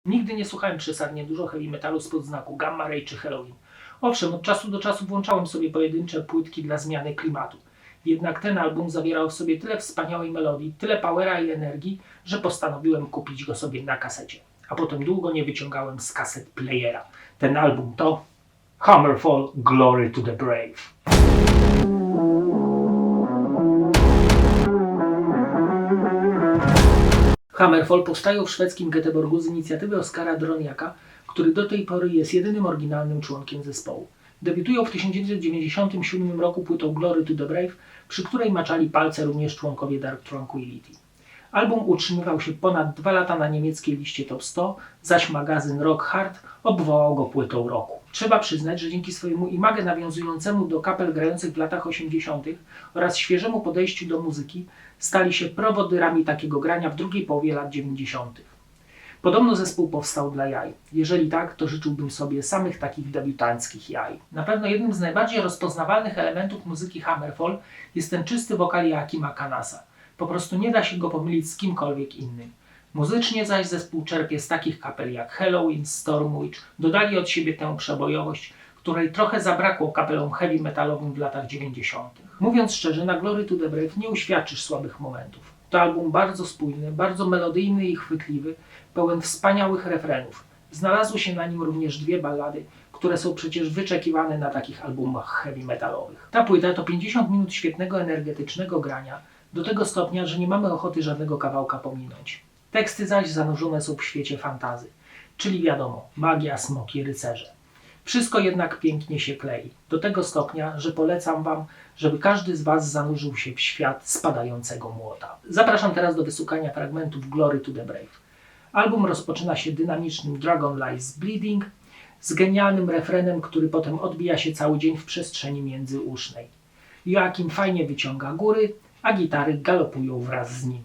Nigdy nie słuchałem przesadnie dużo heavy metalu spod znaku Gamma Ray czy Helloween. Owszem, od czasu do czasu włączałem sobie pojedyncze płytki dla zmiany klimatu. Jednak ten album zawierał w sobie tyle wspaniałej melodii, tyle powera i energii, że postanowiłem kupić go sobie na kasecie. A potem długo nie wyciągałem z kaset playera. Ten album to Hammerfall Glory to the Brave. Hammerfall powstają w szwedzkim Göteborgu z inicjatywy Oskara Droniaka, który do tej pory jest jedynym oryginalnym członkiem zespołu. Debiutują w 1997 roku płytą Glory to the Brave, przy której maczali palce również członkowie Dark Tranquillity. Album utrzymywał się ponad 2 lata na niemieckiej liście Top 100, zaś magazyn Rock Hard obwołał go płytą roku. Trzeba przyznać, że dzięki swojemu image nawiązującemu do kapel grających w latach 80. oraz świeżemu podejściu do muzyki stali się prowodyrami takiego grania w drugiej połowie lat 90. Podobno zespół powstał dla jaj. Jeżeli tak, to życzyłbym sobie samych takich debiutanckich jaj. Na pewno jednym z najbardziej rozpoznawalnych elementów muzyki Hammerfall jest ten czysty wokal Joachima Kanasa. Po prostu nie da się go pomylić z kimkolwiek innym. Muzycznie zaś zespół czerpie z takich kapel jak Helloween, Stormwitch, dodali od siebie tę przebojowość, której trochę zabrakło kapelom heavy metalowym w latach 90. Mówiąc szczerze, na Glory to the Brave nie uświadczysz słabych momentów. To album bardzo spójny, bardzo melodyjny i chwytliwy, pełen wspaniałych refrenów. Znalazły się na nim również 2 ballady, które są przecież wyczekiwane na takich albumach heavy metalowych. Ta płyta to 50 minut świetnego, energetycznego grania, do tego stopnia, że nie mamy ochoty żadnego kawałka pominąć. Teksty zaś zanurzone są w świecie fantazy, czyli wiadomo, magia, smoki, rycerze. Wszystko jednak pięknie się klei, do tego stopnia, że polecam Wam, żeby każdy z Was zanurzył się w świat spadającego młota. Zapraszam teraz do wysłuchania fragmentów Glory to the Brave. Album rozpoczyna się dynamicznym Dragon Lies Bleeding z genialnym refrenem, który potem odbija się cały dzień w przestrzeni międzyusznej. Joachim fajnie wyciąga góry, a gitary galopują wraz z nim.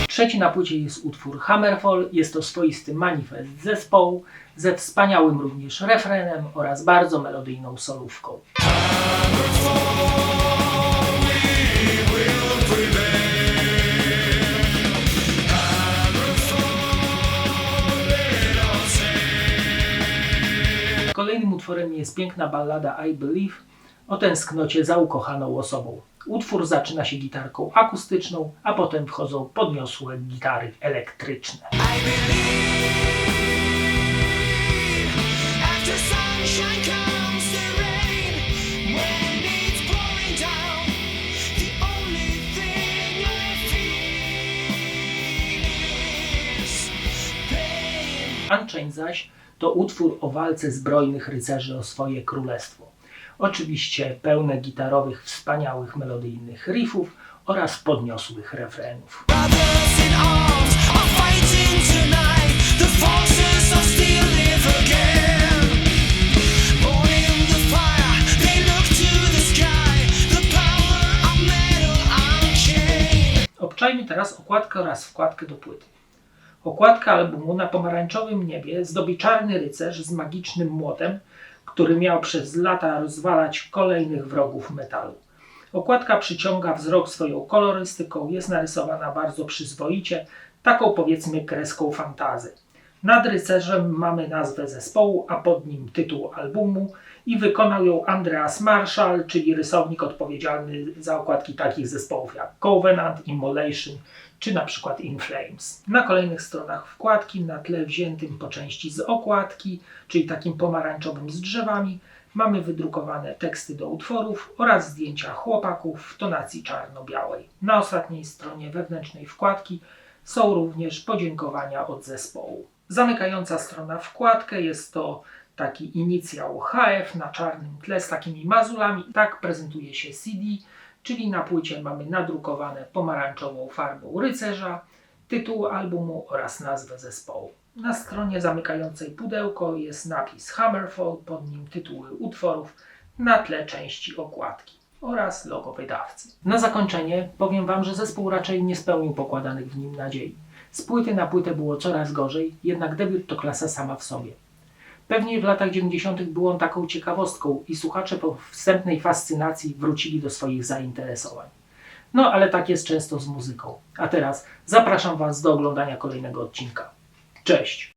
Trzeci na płycie jest utwór Hammerfall. Jest to swoisty manifest zespołu, ze wspaniałym również refrenem oraz bardzo melodyjną solówką. Kolejnym utworem jest piękna ballada I Believe o tęsknocie za ukochaną osobą. Utwór zaczyna się gitarką akustyczną, a potem wchodzą podniosłe gitary elektryczne. Unchained zaś to utwór o walce zbrojnych rycerzy o swoje królestwo. Oczywiście pełne gitarowych, wspaniałych melodyjnych riffów oraz podniosłych refrenów. Obczajmy teraz okładkę oraz wkładkę do płyty. Okładka albumu na pomarańczowym niebie zdobi czarny rycerz z magicznym młotem, który miał przez lata rozwalać kolejnych wrogów metalu. Okładka przyciąga wzrok swoją kolorystyką, jest narysowana bardzo przyzwoicie, taką powiedzmy kreską fantazy. Nad rycerzem mamy nazwę zespołu, a pod nim tytuł albumu i wykonał ją Andreas Marshall, czyli rysownik odpowiedzialny za okładki takich zespołów jak Covenant, Immolation czy na przykład In Flames. Na kolejnych stronach wkładki, na tle wziętym po części z okładki, czyli takim pomarańczowym z drzewami, mamy wydrukowane teksty do utworów oraz zdjęcia chłopaków w tonacji czarno-białej. Na ostatniej stronie wewnętrznej wkładki są również podziękowania od zespołu. Zamykająca strona wkładkę jest to taki inicjał HF na czarnym tle z takimi mazulami. Tak prezentuje się CD, czyli na płycie mamy nadrukowane pomarańczową farbą rycerza, tytuł albumu oraz nazwę zespołu. Na stronie zamykającej pudełko jest napis Hammerfall, pod nim tytuły utworów, na tle części okładki oraz logo wydawcy. Na zakończenie powiem Wam, że zespół raczej nie spełnił pokładanych w nim nadziei. Z płyty na płytę było coraz gorzej, jednak debiut to klasa sama w sobie. Pewnie w latach 90. był on taką ciekawostką i słuchacze po wstępnej fascynacji wrócili do swoich zainteresowań. No ale tak jest często z muzyką. A teraz zapraszam Was do oglądania kolejnego odcinka. Cześć!